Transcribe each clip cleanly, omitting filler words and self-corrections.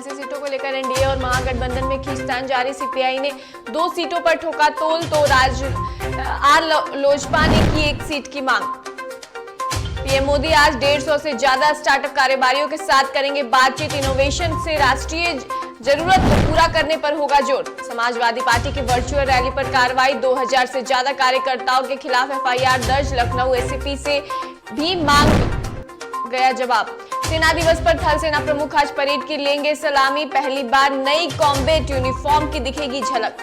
MLC सीटों को लेकर एनडीए और महागठबंधन में खींचतान जारी। सीपीआई ने 2 सीटों पर ठोका तोल, तो लोजपा ने की 1 सीट की मांग। पीएम मोदी आज 150 से ज्यादा स्टार्टअप कारोबारियों के साथ करेंगे बातचीत। इनोवेशन से राष्ट्रीय जरूरत को पूरा करने पर होगा जोर। समाजवादी पार्टी की वर्चुअल रैली पर कार्रवाई। 2000 से ज्यादा कार्यकर्ताओं के खिलाफ एफआईआर दर्ज। लखनऊ एसीपी से भी मांग गया जवाब। सेना दिवस पर थल सेना प्रमुख आज परेड की लेंगे सलामी। पहली बार नई कॉम्बैट यूनिफॉर्म की दिखेगी झलक।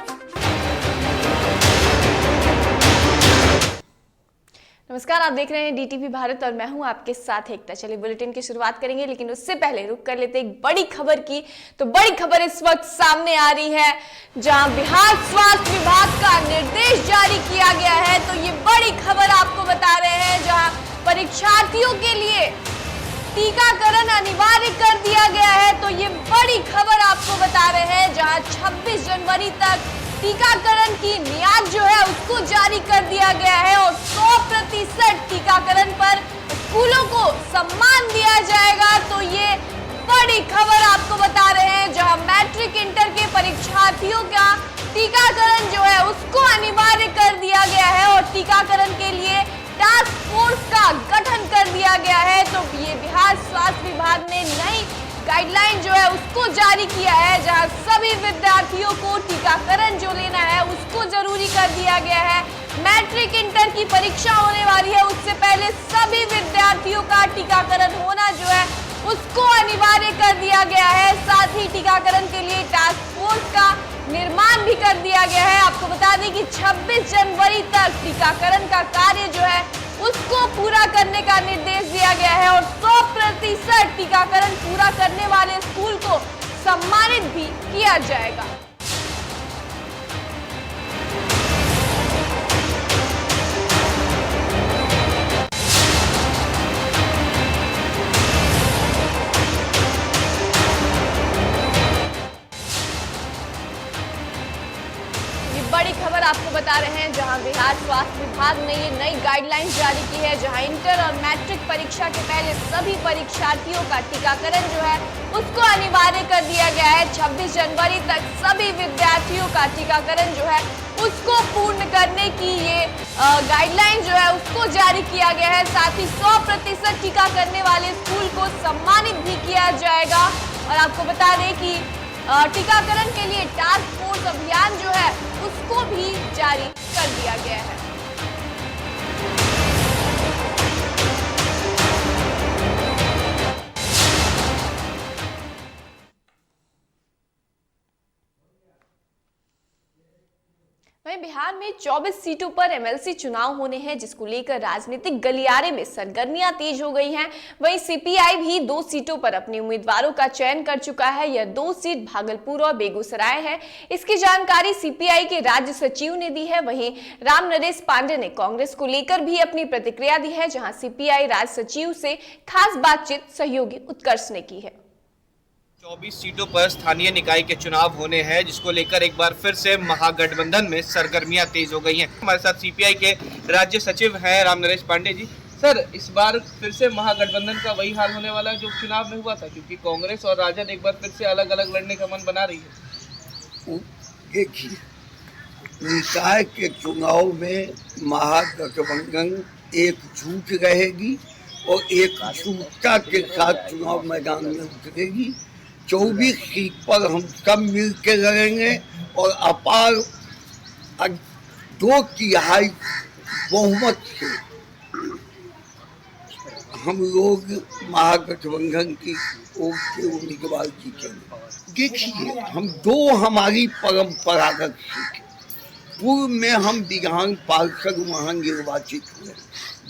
नमस्कार, आप देख रहे हैं डीटीवी भारत और मैं हूं आपके साथ एकता। चलिए बुलेटिन की शुरुआत करेंगे, लेकिन उससे पहले रुक कर लेते एक बड़ी खबर की। तो बड़ी खबर इस वक्त सामने आ रही है, जहां बिहार स्वास्थ्य विभाग का निर्देश जारी किया गया है। तो ये बड़ी खबर आपको बता रहे हैं, जहां परीक्षार्थियों के लिए टीकाकरण अनिवार्य कर दिया गया है। तो ये बड़ी खबर आपको बता रहे हैं, जहां 26 जनवरी तक टीकाकरण की मियाद जो है उसको जारी कर दिया गया है और 100% टीकाकरण पर स्कूलों को सम्मान दिया जाएगा। तो ये बड़ी खबर आपको बता रहे हैं, जहां मैट्रिक इंटर के परीक्षार्थियों का टीकाकरण जो है उसको अनिवार्य कर दिया गया है और टीकाकरण के लिए टास्क फोर्स का गठन कर दिया गया है। तो ये बिहार स्वास्थ्य विभाग ने नई गाइडलाइन जो है उसको जारी किया है, जहां सभी विद्यार्थियों को टीकाकरण जो लेना है उसको जरूरी कर दिया गया है। मैट्रिक इंटर की परीक्षा होने वाली है, उससे पहले सभी विद्यार्थियों का टीकाकरण होना जो है उसको अनिवार्य कर दिया गया है। साथ ही टीकाकरण के लिए टास्क फोर्स का निर्माण भी कर दिया गया है। आपको बता दें कि 26 जनवरी तक टीकाकरण का कार्य जो है उसको पूरा करने का निर्देश दिया गया है और 100% टीकाकरण पूरा करने वाले स्कूल को सम्मानित भी किया जाएगा। बड़ी खबर आपको बता रहे हैं, जहां बिहार स्वास्थ्य विभाग ने ये नई गाइडलाइंस जारी की है, जहां इंटर और मैट्रिक परीक्षा के पहले सभी परीक्षार्थियों का टीकाकरण जो है उसको अनिवार्य कर दिया गया है। 26 जनवरी तक सभी विद्यार्थियों का टीकाकरण जो है उसको पूर्ण करने की ये गाइडलाइन जो है उसको जारी किया गया है। साथ ही 100% टीका करने वाले स्कूल को सम्मानित भी किया जाएगा। और आपको बता दें कि टीकाकरण के लिए टास्क फोर्स अभियान जो है उसको भी जारी कर दिया गया है। वहीं बिहार में 24 सीटों पर एमएलसी चुनाव होने हैं, जिसको लेकर राजनीतिक गलियारे में सरगर्मियां तेज हो गई हैं। वहीं सीपीआई भी 2 सीटों पर अपने उम्मीदवारों का चयन कर चुका है। यह 2 सीट भागलपुर और बेगूसराय है। इसकी जानकारी सीपीआई के राज्य सचिव ने दी है। वहीं राम नरेश पांडे ने कांग्रेस को लेकर भी अपनी प्रतिक्रिया दी है, जहां सीपीआई राज्य सचिव से खास बातचीत सहयोगी उत्कर्ष ने की है। 24 सीटों पर स्थानीय निकाय के चुनाव होने हैं, जिसको लेकर एक बार फिर से महागठबंधन में सरगर्मियां तेज हो गई हैं। हमारे साथ सीपीआई के राज्य सचिव हैं राम नरेश पांडे जी। सर, इस बार फिर से महागठबंधन का वही हाल होने वाला है जो चुनाव में हुआ था, क्योंकि कांग्रेस और राजद एक बार फिर से अलग अलग लड़ने का मन बना रही है। देखिए, निकाय के चुनाव में महागठबंधन एकजुट रहेगी और एकजुटता के साथ चुनाव मैदान में उतरेगी। 24 सीट पर हम सब मिल के लड़ेंगे और अपार 2/3 बहुमत से हम लोग महागठबंधन की ओर से उम्मीदवार जीतेंगे। देखिए, हम 2 हमारी परंपरागत सीट, पूर्व में हम विधान पार्षद वहाँ निर्वाचित हुए,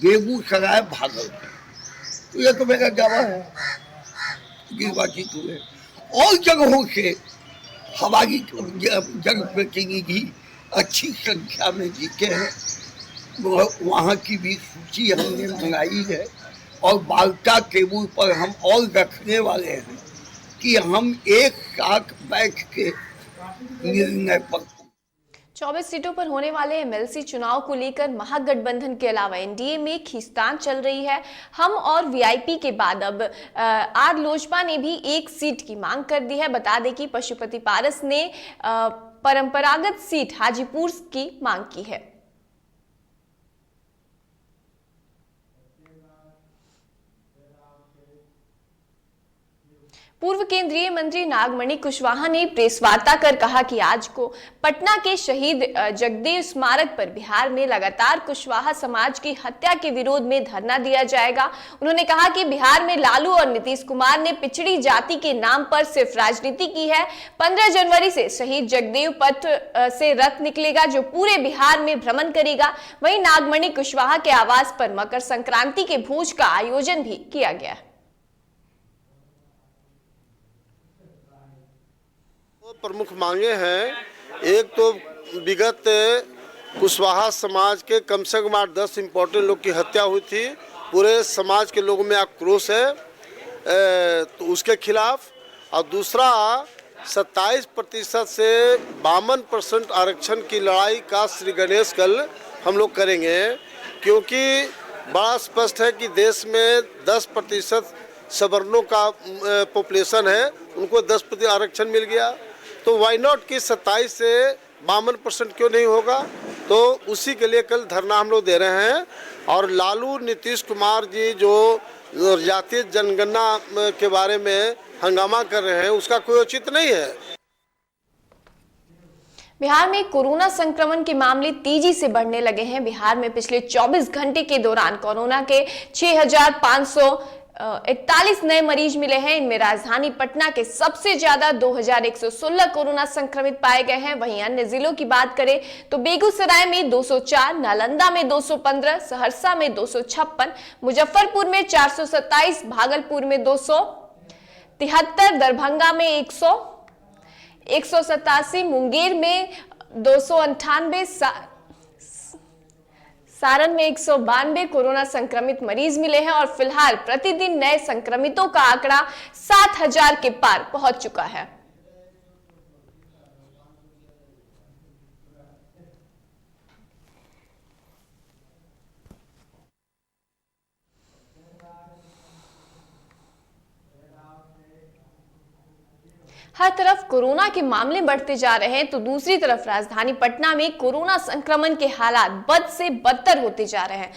बेगूसराय भागलपुर, तो यह तो मेरा दावा है, निर्वाचित हुए। और जगहों से हमारी जनप्रतिनिधि अच्छी संख्या में जीते हैं, वहाँ की भी सूची हमने मंगाई है और वार्ता टेबल पर हम और रखने वाले हैं कि हम एक साथ बैठ के निर्णय पर। 24 सीटों पर होने वाले एमएलसी चुनाव को लेकर महागठबंधन के अलावा एनडीए में खींचतान चल रही है। हम और वीआईपी के बाद अब आर लोजपा ने भी एक सीट की मांग कर दी है। बता दें कि पशुपति पारस ने परंपरागत सीट हाजीपुर की मांग की है। पूर्व केंद्रीय मंत्री नागमणि कुशवाहा ने प्रेस वार्ता कर कहा कि आज को पटना के शहीद जगदेव स्मारक पर बिहार में लगातार कुशवाहा समाज की हत्या के विरोध में धरना दिया जाएगा। उन्होंने कहा कि बिहार में लालू और नीतीश कुमार ने पिछड़ी जाति के नाम पर सिर्फ राजनीति की है। 15 जनवरी से शहीद जगदेव पथ से रथ निकलेगा जो पूरे बिहार में भ्रमण करेगा। वहीं नागमणि कुशवाहा के आवास पर मकर संक्रांति के भोज का आयोजन भी किया गया है। प्रमुख मांगे हैं। एक तो विगत कुशवाहा समाज के कम से कम 8-10 इम्पोर्टेंट लोग की हत्या हुई थी। पूरे समाज के लोगों में आक्रोश है तो उसके खिलाफ। और दूसरा 27% से 52% आरक्षण की लड़ाई का श्री गणेश कल हम लोग करेंगे, क्योंकि बड़ा स्पष्ट है कि देश में 10% सवर्णों का पॉपुलेशन है, उनको 10% आरक्षण मिल गया तो वाई नॉट कि 27 से 52% क्यों नहीं होगा। तो उसी के लिए कल धरना हम लोग दे रहे हैं। और लालू नीतीश कुमार जी जो जातीय जनगणना के बारे में हंगामा कर रहे हैं उसका कोई औचित्य नहीं है। बिहार में कोरोना संक्रमण के मामले तेजी से बढ़ने लगे हैं। बिहार में पिछले 24 घंटे के दौरान कोरोना के 6,541 नए मरीज मिले हैं। इनमें राजधानी पटना के सबसे ज्यादा 2,116 कोरोना संक्रमित पाए गए हैं। वहीं अन्य जिलों की बात करें तो बेगूसराय में 204, नालंदा में 215, सहरसा में 256, मुजफ्फरपुर में 427, भागलपुर में 273, दरभंगा में 187, मुंगेर में 298, सारण में 192 कोरोना संक्रमित मरीज मिले हैं और फिलहाल प्रतिदिन नए संक्रमितों का आंकड़ा 7,000 के पार पहुंच चुका है। हर तरफ कोरोना के मामले बढ़ते जा रहे हैं तो दूसरी तरफ राजधानी पटना में कोरोना संक्रमण के हालात बद से बदतर होते जा रहे हैं।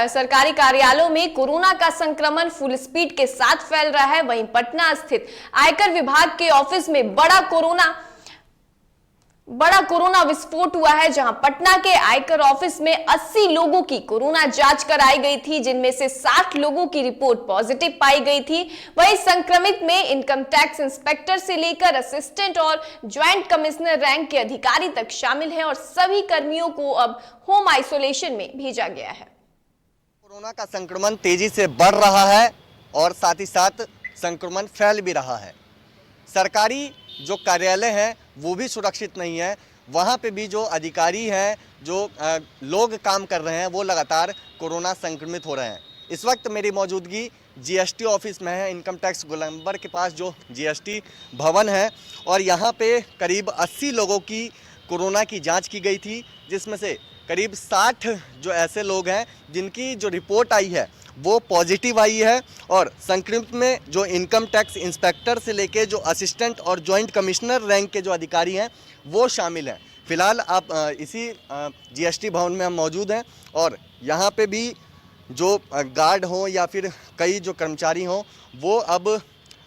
सरकारी कार्यालयों में कोरोना का संक्रमण फुल स्पीड के साथ फैल रहा है। वहीं पटना स्थित आयकर विभाग के ऑफिस में बड़ा कोरोना विस्फोट हुआ है, जहां पटना के आयकर ऑफिस में 80 लोगों की कोरोना जांच कराई गई थी, जिनमें से 60 लोगों की रिपोर्ट पॉजिटिव पाई गई थी। वहीं संक्रमित में इनकम टैक्स इंस्पेक्टर से लेकर असिस्टेंट और ज्वाइंट कमिश्नर रैंक के अधिकारी तक शामिल हैं और सभी कर्मियों को अब होम आइसोलेशन में भेजा गया है। कोरोना का संक्रमण तेजी से बढ़ रहा है और साथ ही साथ संक्रमण फैल भी रहा है। सरकारी जो कार्यालय हैं वो भी सुरक्षित नहीं है। वहाँ पे भी जो अधिकारी हैं, जो लोग काम कर रहे हैं, वो लगातार कोरोना संक्रमित हो रहे हैं। इस वक्त मेरी मौजूदगी जीएसटी ऑफिस में है, इनकम टैक्स गोलंबर के पास जो जीएसटी भवन है, और यहाँ पे करीब 80 लोगों की कोरोना की जांच की गई थी, जिसमें से करीब 60 जो ऐसे लोग हैं जिनकी जो रिपोर्ट आई है वो पॉजिटिव आई है। और संक्रमित में जो इनकम टैक्स इंस्पेक्टर से लेके जो असिस्टेंट और जॉइंट कमिश्नर रैंक के जो अधिकारी हैं वो शामिल हैं। फिलहाल आप इसी जीएसटी भवन में हम मौजूद हैं और यहाँ पे भी जो गार्ड हों या फिर कई जो कर्मचारी हों वो अब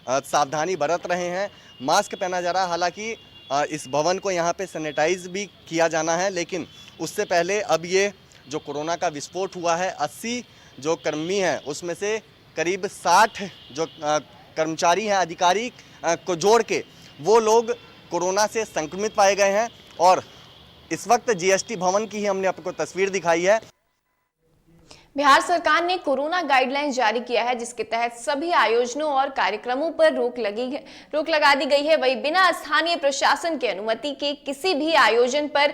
सावधानी बरत रहे हैं। मास्क पहना जा रहा है। हालांकि इस भवन को यहाँ पे सैनिटाइज भी किया जाना है, लेकिन उससे पहले अब ये जो कोरोना का विस्फोट हुआ है, 80 जो कर्मी हैं उसमें से करीब 60 जो कर्मचारी हैं, अधिकारी को जोड़ के वो लोग कोरोना से संक्रमित पाए गए हैं। और इस वक्त जीएसटी भवन की ही हमने आपको तस्वीर दिखाई है। बिहार सरकार ने कोरोना गाइडलाइंस जारी किया है, जिसके तहत सभी आयोजनों और कार्यक्रमों पर रोक लगा दी गई है। वही बिना स्थानीय प्रशासन की अनुमति के किसी भी आयोजन पर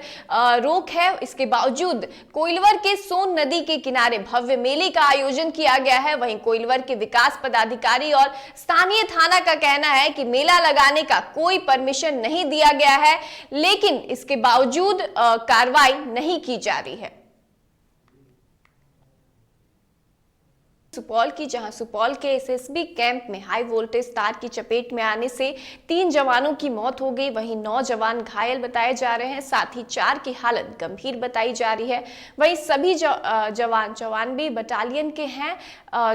रोक है। इसके बावजूद कोइलवर के सोन नदी के किनारे भव्य मेले का आयोजन किया गया है। वहीं कोइलवर के विकास पदाधिकारी और स्थानीय थाना का कहना है कि मेला लगाने का कोई परमिशन नहीं दिया गया है, लेकिन इसके बावजूद कार्रवाई नहीं की जा रही है। सुपौल की, जहां सुपौल के एसएसबी कैंप में हाई वोल्टेज तार की चपेट में आने से 3 जवानों की मौत हो गई। वहीं 9 जवान घायल बताए जा रहे हैं, साथ ही 4 की हालत गंभीर बताई जा रही है। वहीं सभी जवान भी बटालियन के हैं।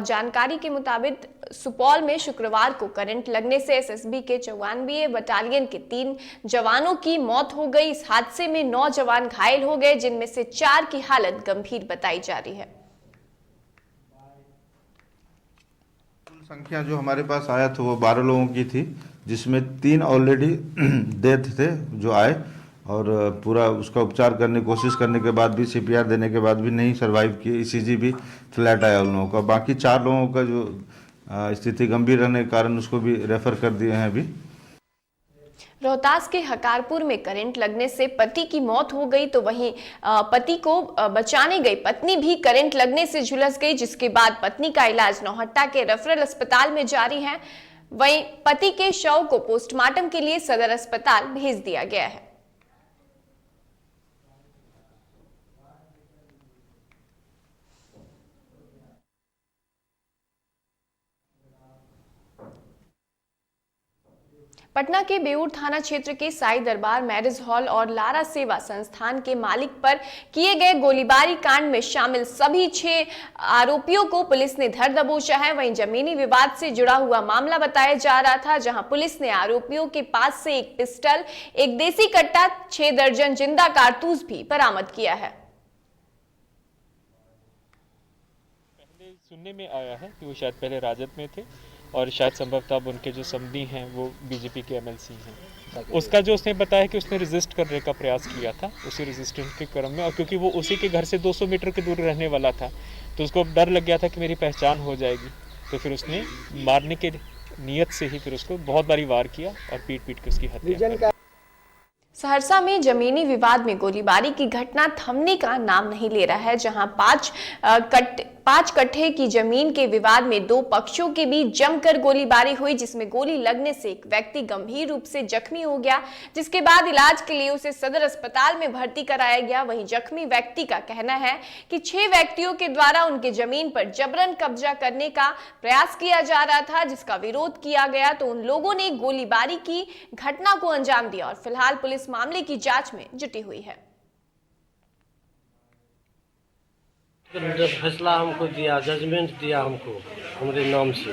जानकारी के मुताबिक सुपौल में शुक्रवार को करंट लगने से एसएसबी के 94 बटालियन के 3 जवानों की मौत हो गई। इस हादसे में 9 जवान घायल हो गए, जिनमें से 4 की हालत गंभीर बताई जा रही है। संख्या जो हमारे पास आया था वो 12 लोगों की थी, जिसमें 3 ऑलरेडी डेथ थे जो आए, और पूरा उसका उपचार करने की कोशिश करने के बाद भी, सीपीआर देने के बाद भी नहीं सर्वाइव किए। ईसीजी भी फ्लैट आया उन लोगों का। बाकी 4 लोगों का जो स्थिति गंभीर रहने के कारण उसको भी रेफर कर दिए हैं अभी। रोहतास के हकारपुर में करंट लगने से पति की मौत हो गई, तो वहीं पति को बचाने गई पत्नी भी करंट लगने से झुलस गई, जिसके बाद पत्नी का इलाज नौहट्टा के रेफरल अस्पताल में जारी है। वहीं पति के शव को पोस्टमार्टम के लिए सदर अस्पताल भेज दिया गया है। पटना के बेऊर थाना क्षेत्र के साई दरबार मैरिज हॉल और लारा सेवा संस्थान के मालिक पर किए गए गोलीबारी कांड में शामिल सभी 6 आरोपियों को पुलिस ने धर दबोचा है। वहीं जमीनी विवाद से जुड़ा हुआ मामला बताया जा रहा था, जहां पुलिस ने आरोपियों के पास से 1 पिस्टल, 1 देसी कट्टा, 6 दर्जन जिंदा कारतूस भी बरामद किया है। पहले सुनने में आया है कि वो शायद पहले राजद में थे और शायद संभवतः उनके जो समधी हैं वो बीजेपी के एमएलसी हैं। उसका जो उसने बताया कि उसने रेजिस्ट करने का प्रयास किया था उसी रेजिस्टेंस के क्रम में, और क्योंकि वो उसी के घर से 200 मीटर की दूर रहने वाला था तो उसको डर लग गया था कि मेरी पहचान हो जाएगी, तो फिर उसने मारने के नियत से ही फिर उसको बहुत बारी वार किया और पीट पीट के उसकी हत्या। सहरसा में जमीनी विवाद में गोलीबारी की घटना थमने का नाम नहीं ले रहा है, जहां 5 कट्ठे की जमीन के विवाद में 2 पक्षों के बीच जमकर गोलीबारी हुई, जिसमें गोली लगने से एक व्यक्ति गंभीर रूप से जख्मी हो गया, जिसके बाद इलाज के लिए उसे सदर अस्पताल में भर्ती कराया गया। वहीं जख्मी व्यक्ति का कहना है कि 6 व्यक्तियों के द्वारा उनके जमीन पर जबरन कब्जा करने का प्रयास किया जा रहा था, जिसका विरोध किया गया तो उन लोगों ने गोलीबारी की घटना को अंजाम दिया और फिलहाल पुलिस मामले की जांच में जुटी हुई है। फैसला हमको दिया, जजमेंट दिया हमको हमारे नाम से,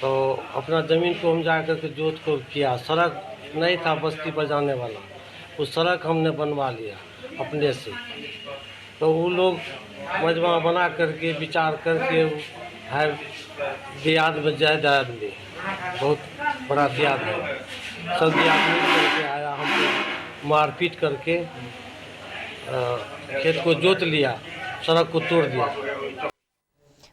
तो अपना ज़मीन को हम जा कर के जोत को किया। सड़क नहीं था बस्ती पर जाने वाला, उस सड़क हमने बनवा लिया अपने से। तो वो लोग मजमा बना करके विचार करके है दियाद में ज़्यादा आदमी, बहुत बड़ा दियाद है, सब दियाद मिल करके आया, हमको मारपीट करके खेत को जोत लिया, सड़क को तोड़ दिया।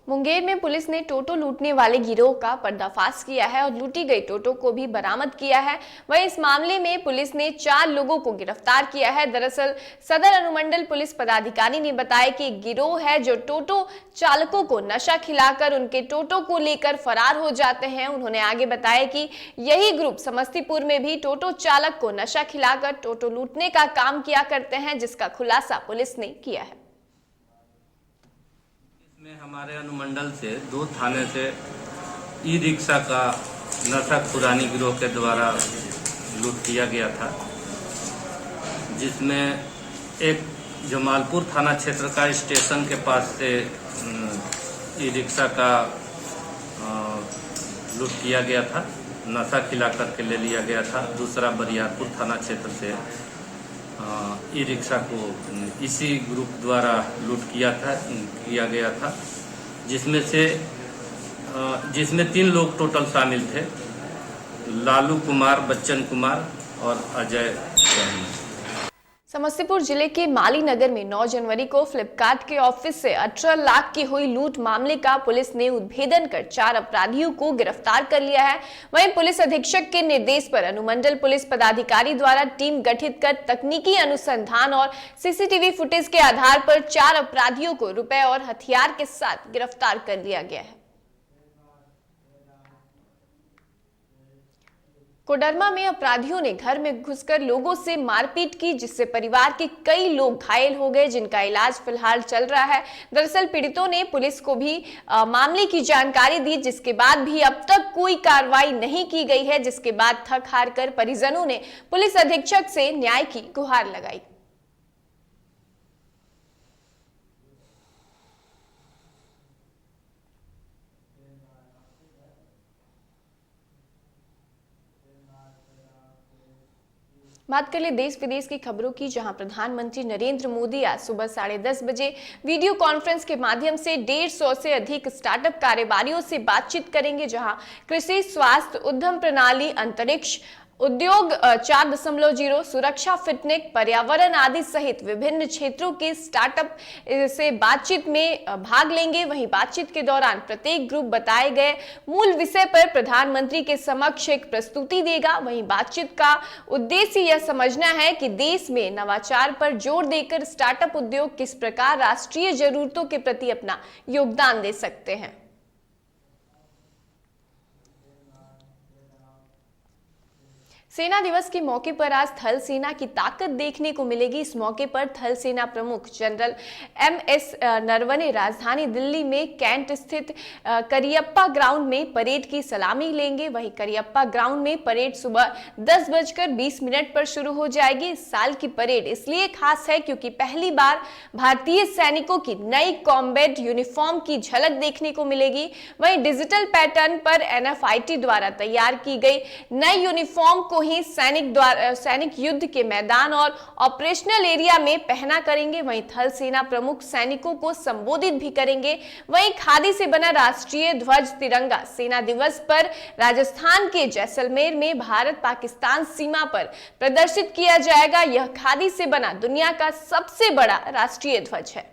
मुंगेर में पुलिस ने टोटो लूटने वाले गिरोह का पर्दाफाश किया है और लूटी गई टोटो को भी बरामद किया है। वहीं इस मामले में पुलिस ने 4 लोगों को गिरफ्तार किया है। दरअसल सदर अनुमंडल पुलिस पदाधिकारी ने बताया कि एक गिरोह है जो टोटो चालकों को नशा खिलाकर उनके टोटो को लेकर फरार हो जाते हैं। उन्होंने आगे बताया कि यही ग्रुप समस्तीपुर में भी टोटो चालक को नशा खिलाकर टोटो लूटने का काम किया करते हैं, जिसका खुलासा पुलिस ने किया है। में हमारे अनुमंडल से 2 थाने से ई रिक्शा का नशा खुरानी गिरोह के द्वारा लूट किया गया था, जिसमें एक जमालपुर थाना क्षेत्र का स्टेशन के पास से ई रिक्शा का लूट किया गया था, नशा खिला करके ले लिया गया था। दूसरा बरियारपुर थाना क्षेत्र से ई रिक्शा को इसी ग्रुप द्वारा लूट किया गया था, जिसमें 3 लोग टोटल शामिल थे, लालू कुमार, बच्चन कुमार और अजय। समस्तीपुर जिले के माली नगर में 9 जनवरी को फ्लिपकार्ट के ऑफिस से 18 लाख की हुई लूट मामले का पुलिस ने उद्भेदन कर 4 अपराधियों को गिरफ्तार कर लिया है। वहीं पुलिस अधीक्षक के निर्देश पर अनुमंडल पुलिस पदाधिकारी द्वारा टीम गठित कर तकनीकी अनुसंधान और सीसीटीवी फुटेज के आधार पर 4 अपराधियों को रुपए और हथियार के साथ गिरफ्तार कर लिया गया है। कोडरमा में अपराधियों ने घर में घुसकर लोगों से मारपीट की, जिससे परिवार के कई लोग घायल हो गए, जिनका इलाज फिलहाल चल रहा है। दरअसल पीड़ितों ने पुलिस को भी मामले की जानकारी दी, जिसके बाद भी अब तक कोई कार्रवाई नहीं की गई है, जिसके बाद थक हार कर परिजनों ने पुलिस अधीक्षक से न्याय की गुहार लगाई। बात कर ले देश विदेश की खबरों की, जहां प्रधानमंत्री नरेंद्र मोदी आज सुबह 10:30 बजे वीडियो कॉन्फ्रेंस के माध्यम से 150 से अधिक स्टार्टअप कारोबारियों से बातचीत करेंगे, जहां कृषि, स्वास्थ्य, उद्यम प्रणाली, अंतरिक्ष, उद्योग 4.0, सुरक्षा, फिटनेस, पर्यावरण आदि सहित विभिन्न क्षेत्रों के स्टार्टअप से बातचीत में भाग लेंगे। वहीं बातचीत के दौरान प्रत्येक ग्रुप बताए गए मूल विषय पर प्रधानमंत्री के समक्ष एक प्रस्तुति देगा। वहीं बातचीत का उद्देश्य यह समझना है कि देश में नवाचार पर जोर देकर स्टार्टअप उद्योग किस प्रकार राष्ट्रीय जरूरतों के प्रति अपना योगदान दे सकते हैं। सेना दिवस के मौके पर आज थल सेना की ताकत देखने को मिलेगी। इस मौके पर थल सेना प्रमुख जनरल MS नरवणे राजधानी दिल्ली में कैंट स्थित करियप्पा ग्राउंड में परेड की सलामी लेंगे। वहीं करियप्पा ग्राउंड में परेड सुबह 10:20 पर शुरू हो जाएगी। इस साल की परेड इसलिए खास है क्योंकि पहली बार भारतीय सैनिकों की नई कॉम्बैट यूनिफॉर्म की झलक देखने को मिलेगी। वहीं डिजिटल पैटर्न पर NFIT द्वारा तैयार की गई नई यूनिफॉर्म को ही सैनिक युद्ध के मैदान और ऑपरेशनल एरिया में पहना करेंगे। वहीं थल सेना प्रमुख सैनिकों को संबोधित भी करेंगे। वहीं खादी से बना राष्ट्रीय ध्वज तिरंगा सेना दिवस पर राजस्थान के जैसलमेर में भारत पाकिस्तान सीमा पर प्रदर्शित किया जाएगा। यह खादी से बना दुनिया का सबसे बड़ा राष्ट्रीय ध्वज है।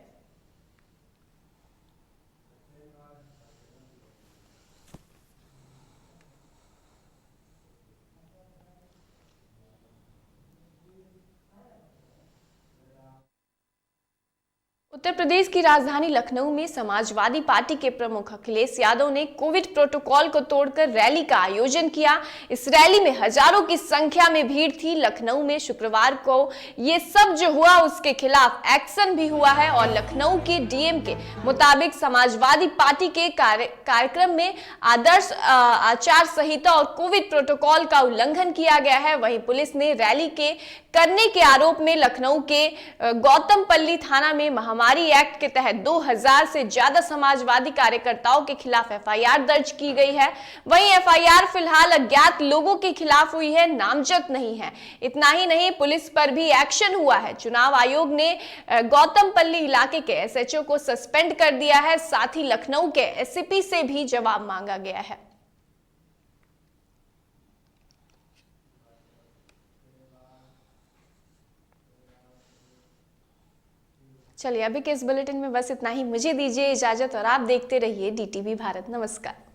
उत्तर प्रदेश की राजधानी लखनऊ में समाजवादी पार्टी के प्रमुख अखिलेश यादव ने कोविड प्रोटोकॉल को तोड़कर रैली का आयोजन किया। इस रैली में हजारों की संख्या में भीड़ थी। लखनऊ में शुक्रवार को ये सब जो हुआ उसके खिलाफ एक्शन भी हुआ है और लखनऊ के DM के मुताबिक समाजवादी पार्टी के कार्यक्रम में आदर्श आचार संहिता और कोविड प्रोटोकॉल का उल्लंघन किया गया है। वहीं पुलिस ने रैली के करने के आरोप में लखनऊ के गौतमपल्ली थाना में महामारी एक्ट के तहत 2000 से ज्यादा समाजवादी कार्यकर्ताओं के खिलाफ FIR दर्ज की गई है। वहीं FIR फिलहाल अज्ञात लोगों के खिलाफ हुई है, नामजद नहीं है। इतना ही नहीं, पुलिस पर भी एक्शन हुआ है। चुनाव आयोग ने गौतमपल्ली इलाके के SHO को सस्पेंड कर दिया है। साथ ही लखनऊ के SCP से भी जवाब मांगा गया है। चलिए अभी के इस बुलेटिन में बस इतना ही। मुझे दीजिए इजाजत और आप देखते रहिए DTV भारत। नमस्कार।